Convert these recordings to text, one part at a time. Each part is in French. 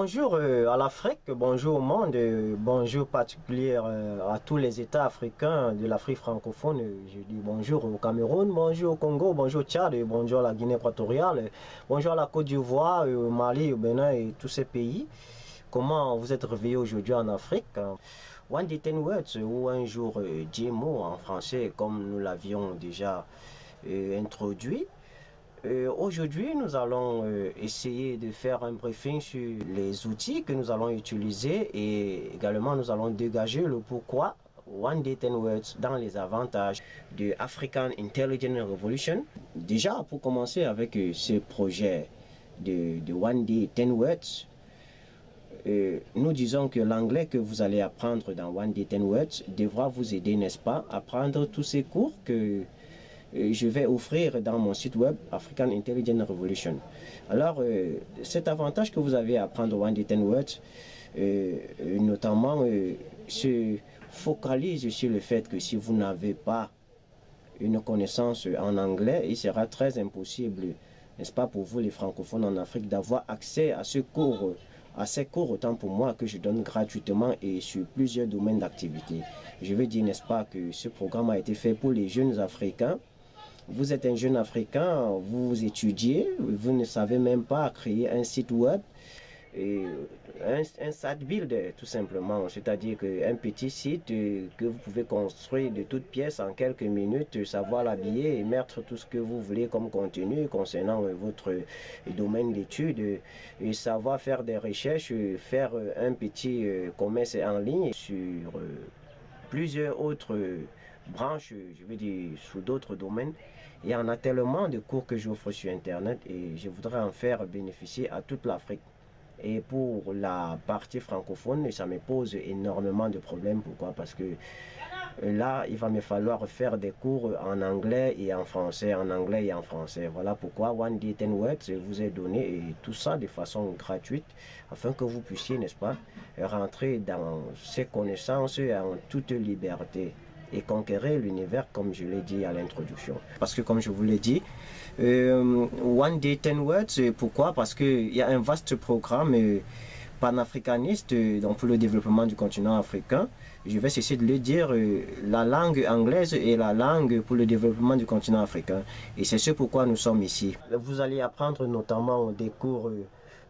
Bonjour à l'Afrique, bonjour au monde, bonjour particulier à tous les États africains de l'Afrique francophone. Je dis bonjour au Cameroun, bonjour au Congo, bonjour au Tchad, bonjour à la Guinée équatoriale, bonjour à la Côte d'Ivoire, au Mali, au Bénin et tous ces pays. Comment vous êtes réveillés aujourd'hui en Afrique? One day 10 words ou un jour 10 mots en français comme nous l'avions déjà introduit. Aujourd'hui, nous allons essayer de faire un briefing sur les outils que nous allons utiliser et également nous allons dégager le pourquoi One Day 10 Words dans les avantages de African Intelligent Revolution. Déjà, pour commencer avec ce projet de One Day 10 Words, nous disons que l'anglais que vous allez apprendre dans One Day 10 Words devra vous aider, n'est-ce pas, à prendre tous ces cours que je vais offrir dans mon site web African Intelligent Revolution. Alors, cet avantage que vous avez à apprendre One Day 10 Words, notamment, se focalise sur le fait que si vous n'avez pas une connaissance en anglais, il sera très impossible, n'est-ce pas, pour vous les francophones en Afrique, d'avoir accès à ce cours, à ces cours, autant pour moi que je donne gratuitement et sur plusieurs domaines d'activité. Je veux dire, n'est-ce pas, que ce programme a été fait pour les jeunes Africains. Vous êtes un jeune Africain, vous étudiez, vous ne savez même pas créer un site web, et un site builder tout simplement, c'est-à-dire un petit site que vous pouvez construire de toutes pièces en quelques minutes, savoir l'habiller et mettre tout ce que vous voulez comme contenu concernant votre domaine d'études et savoir faire des recherches, faire un petit commerce en ligne sur plusieurs autres branches, je veux dire, sous d'autres domaines. Il y en a tellement de cours que j'offre sur Internet et je voudrais en faire bénéficier à toute l'Afrique. Et pour la partie francophone, ça me pose énormément de problèmes. Pourquoi? Parce que là, il va me falloir faire des cours en anglais et en français, en anglais et en français. Voilà pourquoi One Day 10 Words vous est donné et tout ça de façon gratuite afin que vous puissiez, n'est-ce pas, rentrer dans ces connaissances en toute liberté et conquérir l'univers comme je l'ai dit à l'introduction. Parce que comme je vous l'ai dit, One Day 10 Words, pourquoi? Parce qu'il y a un vaste programme panafricaniste donc pour le développement du continent africain. Je vais cesser de le dire, la langue anglaise est la langue pour le développement du continent africain. Et c'est ce pourquoi nous sommes ici. Vous allez apprendre notamment des cours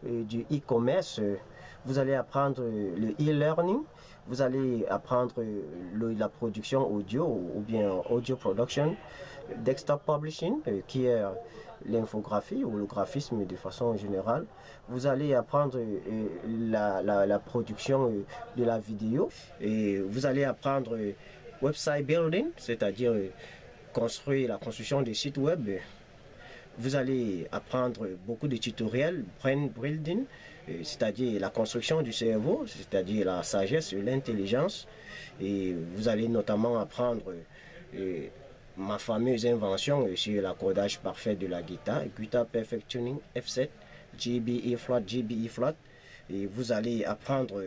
du e-commerce, vous allez apprendre le e-learning, vous allez apprendre la production audio ou bien audio production, desktop publishing qui est l'infographie ou le graphisme de façon générale. Vous allez apprendre la production de la vidéo et vous allez apprendre website building, c'est-à-dire construire la construction des sites web. Vous allez apprendre beaucoup de tutoriels, brain building, c'est-à-dire la construction du cerveau, c'est-à-dire la sagesse, l'intelligence. Et vous allez notamment apprendre ma fameuse invention sur l'accordage parfait de la guitare, Guitar Perfect Tuning F7, GBE Flat. Et vous allez apprendre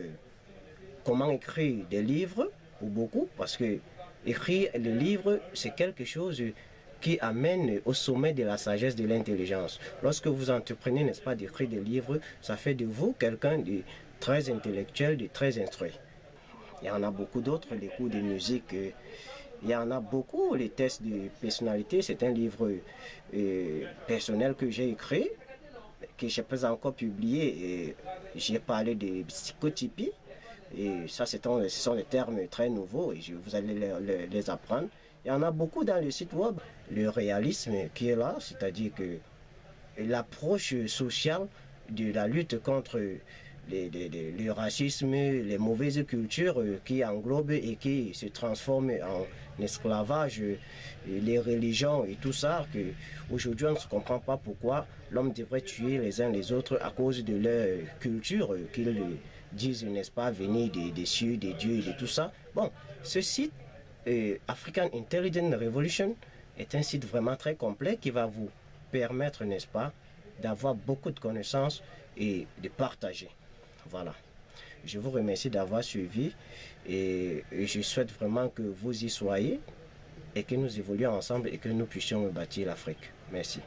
comment écrire des livres, pour beaucoup, parce que écrire des livres, c'est quelque chose qui amène au sommet de la sagesse de l'intelligence. Lorsque vous entreprenez, n'est-ce pas, d'écrire des livres, ça fait de vous quelqu'un de très intellectuel, de très instruit. Il y en a beaucoup d'autres, les cours de musique, il y en a beaucoup, les tests de personnalité, c'est un livre personnel que j'ai écrit, que je n'ai pas encore publié, j'ai parlé de psychotypie, et ça ce sont des termes très nouveaux, et vous allez les apprendre. Il y en a beaucoup dans le site web. Le réalisme qui est là, c'est-à-dire que l'approche sociale de la lutte contre le racisme, les mauvaises cultures qui englobent et qui se transforment en esclavage, les religions et tout ça, qu'aujourd'hui on ne se comprend pas pourquoi l'homme devrait tuer les uns les autres à cause de leur culture, qu'ils disent, n'est-ce pas, venir des cieux, des dieux et de tout ça. Bon, ce site African Intelligent Revolution est un site vraiment très complet qui va vous permettre, n'est-ce pas, d'avoir beaucoup de connaissances et de partager. Voilà. Je vous remercie d'avoir suivi et je souhaite vraiment que vous y soyez et que nous évoluions ensemble et que nous puissions bâtir l'Afrique. Merci.